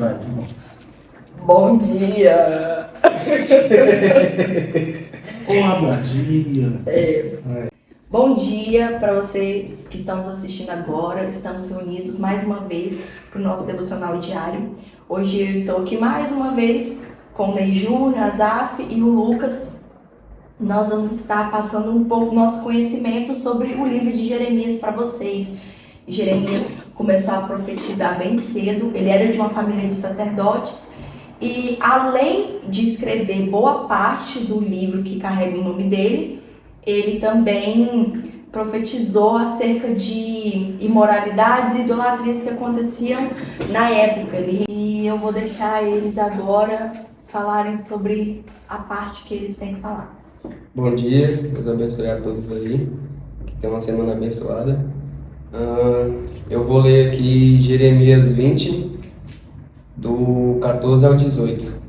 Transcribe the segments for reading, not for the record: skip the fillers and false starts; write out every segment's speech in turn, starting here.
Vai, de novo. Bom dia! Olá, bom dia! Bom dia para vocês que estão nos assistindo agora. Estamos reunidos mais uma vez para o nosso devocional diário. Hoje eu estou aqui mais uma vez com o Ney Júnior, a Zaf e o Lucas. Nós vamos estar passando um pouco do nosso conhecimento sobre o livro de Jeremias para vocês. Jeremias começou a profetizar bem cedo. Ele era de uma família de sacerdotes. E além de escrever boa parte do livro que carrega o nome dele, ele também profetizou acerca de imoralidades e idolatrias que aconteciam na época. E eu vou deixar eles agora falarem sobre a parte que eles têm que falar. Bom dia, Deus abençoe a todos aí, que tem uma semana abençoada. Eu vou ler aqui Jeremias 20, do 14 ao 18.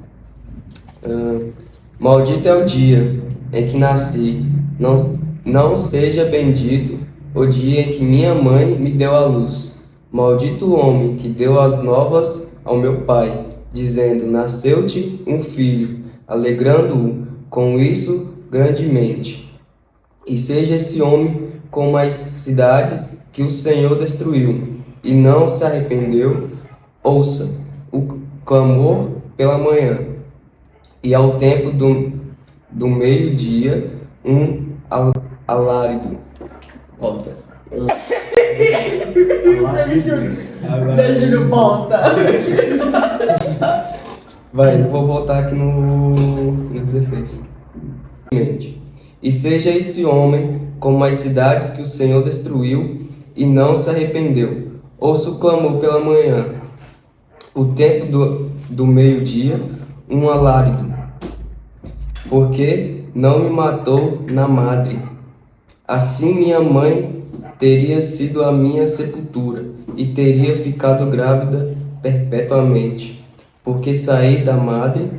Maldito é o dia em que nasci, não seja bendito o dia em que minha mãe me deu à luz. Maldito o homem que deu as novas ao meu pai, dizendo, nasceu-te um filho, alegrando-o com isso grandemente. E seja esse homem como as cidades que o Senhor destruiu, e não se arrependeu. Ouça o clamor pela manhã, e ao tempo do meio-dia, um alarido. Volta. Beijo no ponta. Vai, eu vou voltar aqui no 16. E seja esse homem como as cidades que o Senhor destruiu e não se arrependeu. Ouça o clamor pela manhã, o tempo do meio-dia, um alarido. Porque não me matou na madre. Assim minha mãe teria sido a minha sepultura e teria ficado grávida perpetuamente. Porque saí da madre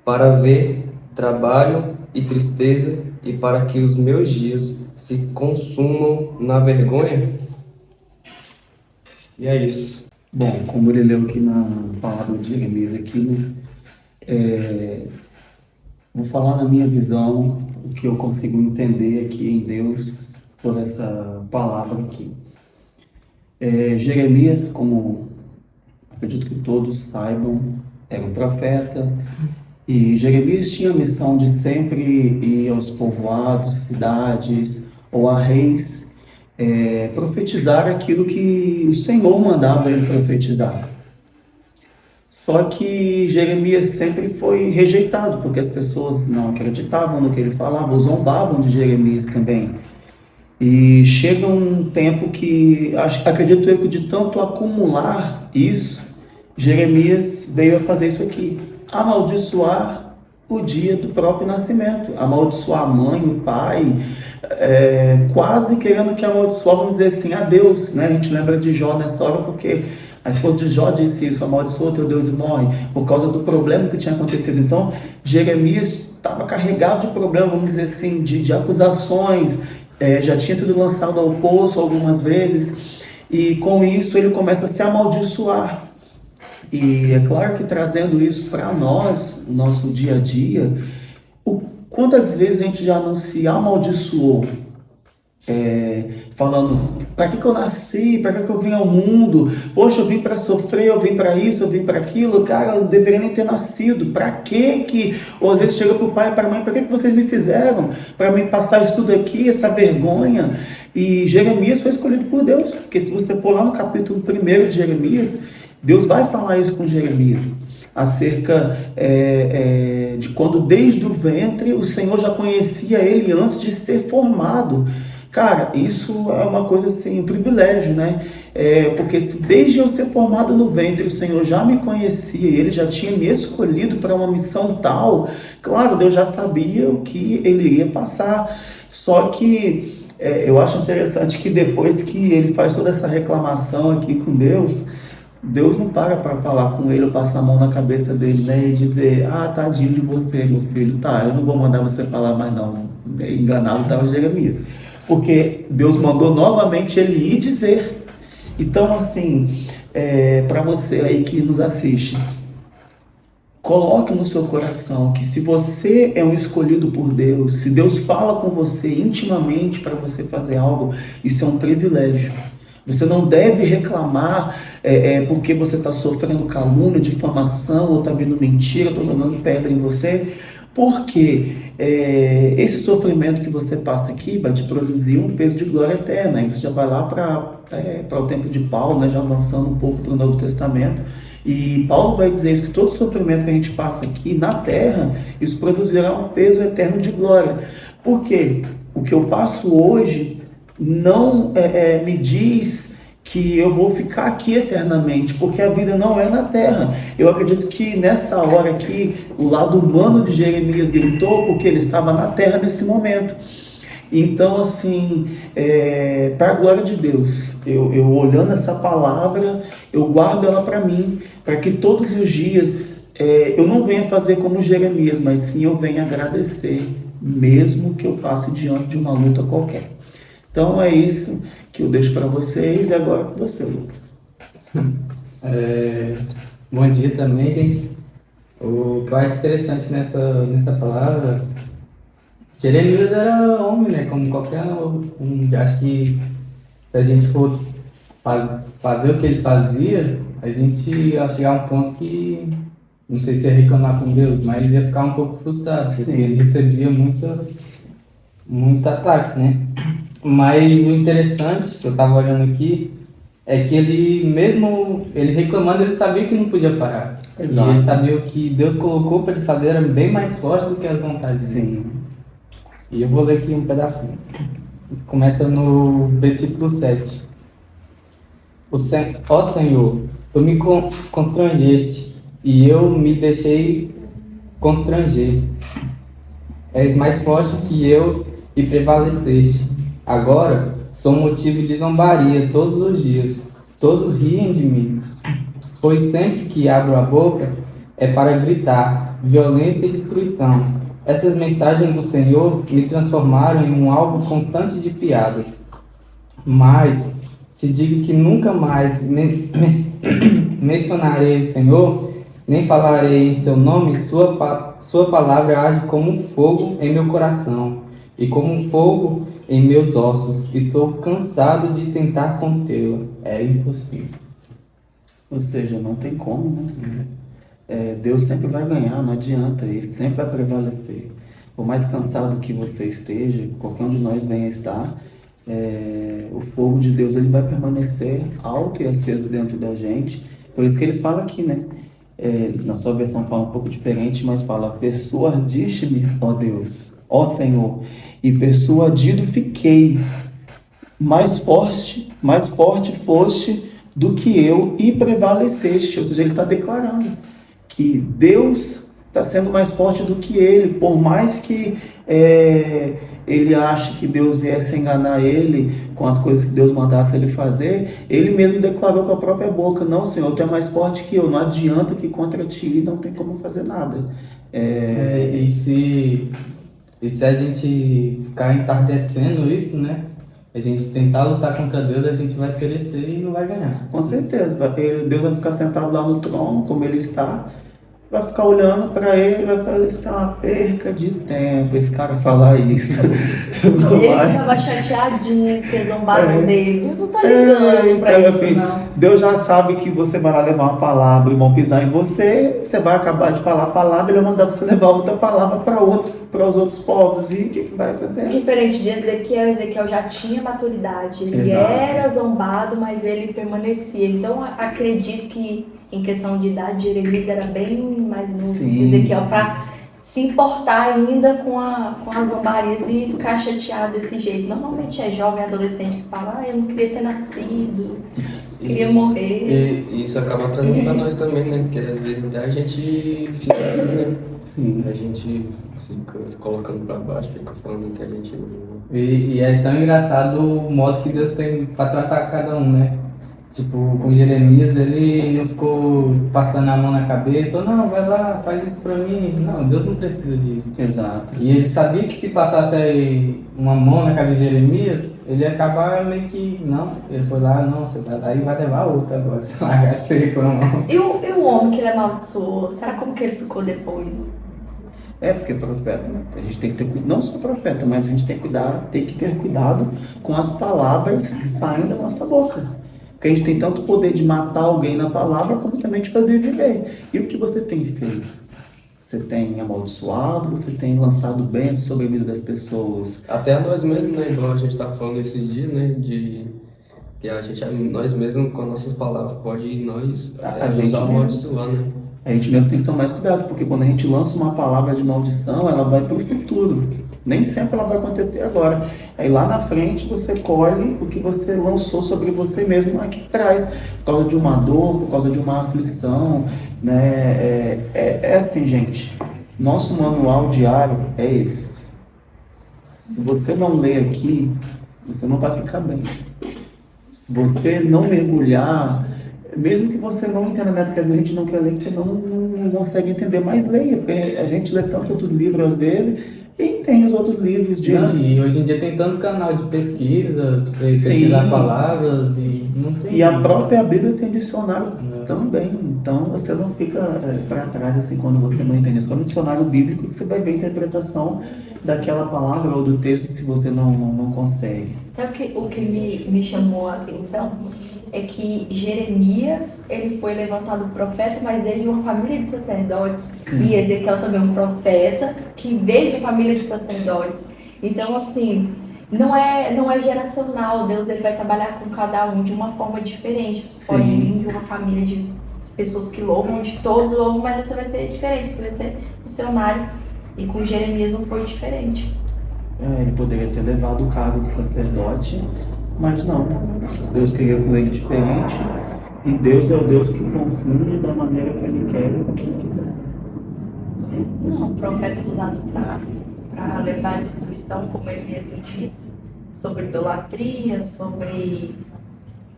para ver trabalho e tristeza e para que os meus dias se consumam na vergonha. E é isso. Bom, como ele leu aqui na palavra de Jeremias aqui, né? Vou falar na minha visão, o que eu consigo entender aqui em Deus por essa palavra aqui. Jeremias, como acredito que todos saibam, era um profeta, e Jeremias tinha a missão de sempre ir aos povoados, cidades ou a reis, profetizar aquilo que o Senhor mandava ele profetizar. Só que Jeremias sempre foi rejeitado, porque as pessoas não acreditavam no que ele falava, zombavam de Jeremias também. E chega um tempo que, acredito eu que de tanto acumular isso, Jeremias veio a fazer isso aqui, amaldiçoar o dia do próprio nascimento, amaldiçoar a mãe, o pai, quase querendo que amaldiçoar, vamos dizer assim, a Deus, né? A gente lembra de Jó nessa hora porque a esposa de Jó disse isso, amaldiçoa teu Deus e morre, por causa do problema que tinha acontecido. Então, Jeremias estava carregado de problemas, vamos dizer assim, de acusações, já tinha sido lançado ao poço algumas vezes, e com isso ele começa a se amaldiçoar. E é claro que trazendo isso para nós, no nosso dia a dia, quantas vezes a gente já não se amaldiçoou? Falando, para que eu nasci, para que eu vim ao mundo? Poxa, eu vim para sofrer, eu vim para isso, eu vim para aquilo. Cara, eu deveria nem ter nascido. Para que? Ou às vezes chega para o pai e para a mãe, para que vocês me fizeram? Para me passar isso tudo aqui, essa vergonha? E Jeremias foi escolhido por Deus, porque se você for lá no capítulo 1 de Jeremias, Deus vai falar isso com Jeremias, acerca de quando desde o ventre o Senhor já conhecia ele antes de ser formado. Cara, isso é uma coisa assim, um privilégio, né? Porque se desde eu ser formado no ventre o Senhor já me conhecia, ele já tinha me escolhido para uma missão tal, claro, Deus já sabia o que ele iria passar. Só que eu acho interessante que depois que ele faz toda essa reclamação aqui com Deus, Deus não para falar com ele ou passar a mão na cabeça dele, né? E dizer, tadinho de você, meu filho, eu não vou mandar você falar mais não. Enganado estava Jeremias. Porque Deus mandou novamente ele ir dizer. Então, assim, para você aí que nos assiste, coloque no seu coração que se você é um escolhido por Deus, se Deus fala com você intimamente para você fazer algo, isso é um privilégio. Você não deve reclamar porque você está sofrendo calúnia, difamação, ou está vindo mentira, estou jogando pedra em você, porque esse sofrimento que você passa aqui vai te produzir um peso de glória eterna. Aí você já vai lá para o tempo de Paulo, né, já avançando um pouco para o Novo Testamento, e Paulo vai dizer isso, que todo sofrimento que a gente passa aqui na terra, isso produzirá um peso eterno de glória. Por quê? O que eu passo hoje não me diz que eu vou ficar aqui eternamente, porque a vida não é na terra. Eu acredito que nessa hora aqui, o lado humano de Jeremias gritou porque ele estava na terra nesse momento. Então, assim, para a glória de Deus, eu olhando essa palavra, eu guardo ela para mim, para que todos os dias eu não venha fazer como Jeremias, mas sim eu venha agradecer, mesmo que eu passe diante de uma luta qualquer. Então é isso que eu deixo para vocês, e agora com você, Lucas. Bom dia também, gente. O que eu acho interessante nessa palavra, Jeremias era homem, né? Como qualquer um. Acho que se a gente for fazer o que ele fazia, a gente ia chegar a um ponto que, não sei se ia reclamar com Deus, mas ia ficar um pouco frustrado, porque ele recebia muito ataque, né? Mas o interessante, que eu estava olhando aqui, é que ele reclamando, ele sabia que não podia parar. Exato. E ele sabia o que Deus colocou para ele fazer era bem mais forte do que as vontades dele. E eu vou ler aqui um pedacinho. Começa no versículo 7. Ó Senhor, tu me constrangeste, e eu me deixei constranger. És mais forte que eu e prevaleceste. Agora sou motivo de zombaria todos os dias. Todos riem de mim, pois sempre que abro a boca é para gritar violência e destruição. Essas mensagens do Senhor me transformaram em um alvo constante de piadas. Mas se digo que nunca mais mencionarei o Senhor, nem falarei em seu nome, sua palavra age como um fogo em meu coração e como um fogo em meus ossos. Estou cansado de tentar contê-la. É impossível. Ou seja, não tem como, né? Deus sempre vai ganhar, não adianta, Ele sempre vai prevalecer. Por mais cansado que você esteja, qualquer um de nós venha estar, o fogo de Deus ele vai permanecer alto e aceso dentro da gente. Por isso que ele fala aqui, né? Na sua versão fala um pouco diferente, mas fala: persuadiste-me, ó Deus, ó Senhor, e persuadido fiquei. Mais forte foste do que eu e prevaleceste. Ou seja, ele está declarando que Deus está sendo mais forte do que ele, por mais que ele ache que Deus viesse enganar ele com as coisas que Deus mandasse ele fazer. Ele mesmo declarou com a própria boca: não, Senhor, tu é mais forte que eu, não adianta, que contra ti não tem como fazer nada. E se a gente ficar entardecendo isso, né? A gente tentar lutar contra Deus, a gente vai perecer e não vai ganhar. Com certeza, Deus vai ficar sentado lá no trono, como ele está, vai ficar olhando para ele, vai falar: isso é uma perca de tempo, esse cara falar isso. Ele estava chateadinho, que zombaram dele. Deus não tá ligando pra isso, não. Deus já sabe que você vai lá levar uma palavra e vão pisar em você, você vai acabar de falar a palavra, ele vai mandar você levar outra palavra para os outros povos. E o que vai fazer? Diferente de Ezequiel já tinha maturidade. Ele era zombado, mas ele permanecia. Então, acredito que, em questão de idade, Jeremias era bem mais novo que Ezequiel, para se importar ainda com as zombarias e ficar chateado desse jeito. Normalmente é jovem, adolescente que fala: eu não queria ter nascido, queria morrer. E isso acaba trazendo pra nós também, né? Porque às vezes até a gente fica, né? A gente fica se colocando pra baixo, fica falando que a gente... E é tão engraçado o modo que Deus tem pra tratar cada um, né? Tipo, com Jeremias, ele não ficou passando a mão na cabeça, ou não, vai lá, faz isso pra mim. Não, Deus não precisa disso. Exato. E ele sabia que se passasse aí uma mão na cabeça de Jeremias, ele acaba meio que, não, ele foi lá, não, você vai lá e vai levar outra agora, se largar, você reclamar. E o homem que ele amaldiçoou, será como que ele ficou depois? É, porque profeta, né? A gente tem que ter, não só profeta, mas a gente tem que ter cuidado com as palavras que saem da nossa boca. Porque a gente tem tanto poder de matar alguém na palavra, como também de fazer viver. E o que você tem feito? Você tem amaldiçoado, você tem lançado bênçãos sobre a vida das pessoas. Até nós mesmos, né? Igual a gente estava falando esses dias, né? De que nós mesmos, com nossas palavras, pode nós A gente usar mesmo. amaldiçoar, né? A gente mesmo tem que tomar mais cuidado, porque quando a gente lança uma palavra de maldição, ela vai para o futuro. Nem sempre ela vai acontecer agora. Aí lá na frente você colhe o que você lançou sobre você mesmo aqui atrás, por causa de uma dor, por causa de uma aflição, né? É assim, gente. Nosso manual diário é esse. Se você não ler aqui, você não vai ficar bem. Se você não mergulhar, mesmo que você não entenda nada, porque às vezes a gente não quer ler, porque não consegue entender, mas leia, porque a gente lê tantos outros livros às vezes, e tem os outros livros de... Não, e hoje em dia tem tanto canal de pesquisa, pra você Sim. pesquisar palavras e não tem... E a própria Bíblia tem dicionário É. também, então você não fica para trás assim quando você não entende. Só no dicionário bíblico que você vai ver a interpretação daquela palavra ou do texto se você não consegue. Sabe o que me chamou a atenção? É que Jeremias, ele foi levantado profeta, mas ele e uma família de sacerdotes. E Ezequiel também um profeta, que veio de família de sacerdotes. Então, assim, não é geracional. Deus ele vai trabalhar com cada um de uma forma diferente. Você pode Sim. vir de uma família de pessoas que louvam, onde todos louvam, mas você vai ser diferente, você vai ser missionário. E com Jeremias não foi diferente. Ele poderia ter levado o cargo de sacerdote, mas não. Deus queria com ele diferente, e Deus é o Deus que confunde da maneira que ele quer e como ele quiser. Não, o profeta usado para levar a destruição, como ele mesmo disse, sobre idolatria, sobre,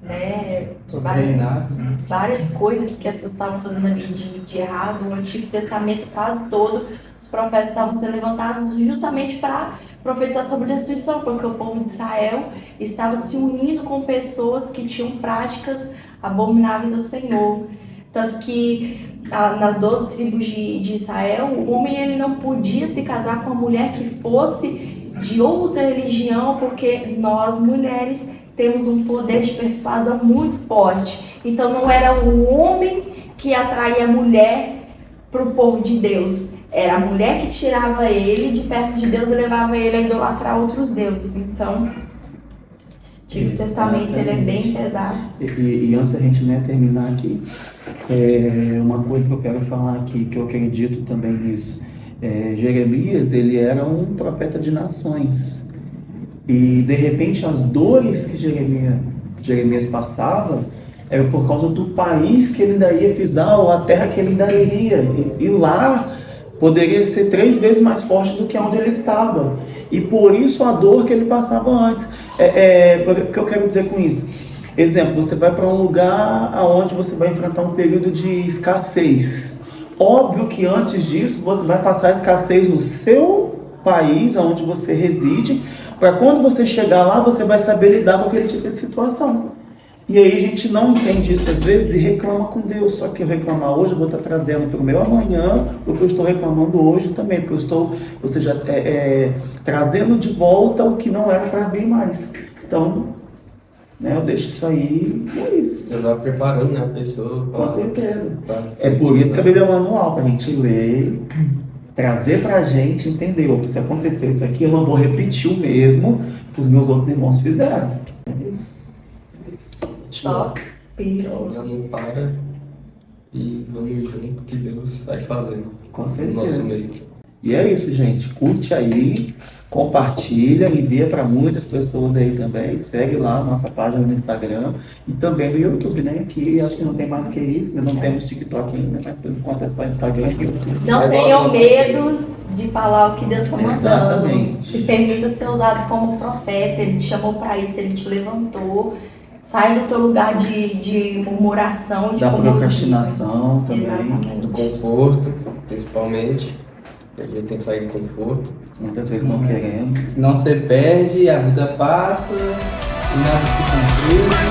né, Sobre reinados, né? várias coisas que as pessoas estavam fazendo ali de errado. O Antigo Testamento quase todo, os profetas estavam sendo levantados justamente para profetizar sobre destruição, porque o povo de Israel estava se unindo com pessoas que tinham práticas abomináveis ao Senhor. Tanto que nas 12 tribos de Israel, o homem ele não podia se casar com uma mulher que fosse de outra religião, porque nós mulheres temos um poder de persuasão muito forte. Então não era o homem que atraía a mulher para o povo de Deus. Era a mulher que tirava ele de perto de Deus e levava ele a idolatrar outros deuses. Então, o Antigo Testamento ele é bem pesado. E antes da gente, né, terminar aqui, uma coisa que eu quero falar aqui, que eu acredito também nisso. Jeremias, ele era um profeta de nações. E, de repente, as dores que Jeremias passava eram por causa do país que ele ainda ia pisar, ou a terra que ele ainda iria. E lá poderia ser 3 vezes mais forte do que onde ele estava. E por isso a dor que ele passava antes. O que eu quero dizer com isso? Exemplo, você vai para um lugar onde você vai enfrentar um período de escassez. Óbvio que antes disso você vai passar a escassez no seu país, onde você reside, para quando você chegar lá, você vai saber lidar com aquele tipo de situação. E aí a gente não entende isso às vezes e reclama com Deus. Só que eu reclamar hoje, eu vou estar trazendo para o meu amanhã o que eu estou reclamando hoje também. Porque eu estou, ou seja, trazendo de volta o que não era para vir mais. Então, né, eu deixo isso aí, é isso. Você vai preparando, né, a pessoa. Com certeza. É por isso que a Bíblia é manual, para a gente ler, trazer para a gente entender. Se acontecer isso aqui, eu não vou repetir o mesmo que os meus outros irmãos fizeram. É isso. Top. Já não para e vamos junto que Deus vai fazendo Com no certeza. nosso meio. E é isso, gente. Curte aí, compartilha, envia para muitas pessoas aí também. Segue lá a nossa página no Instagram e também no YouTube, né? Que acho que não tem mais do que isso. Não temos TikTok ainda, mas por enquanto é só Instagram e YouTube. Não Mas tenham logo- medo de falar o que Deus está mandando. Exatamente. Se permita ser usado como profeta. Ele te chamou para isso, ele te levantou. Sai do teu lugar de murmuração, de Da comodismo. procrastinação também. Do Exatamente. conforto, principalmente. A gente tem que sair do conforto. Muitas vezes não queremos. Senão você perde, a vida passa e nada se concretiza.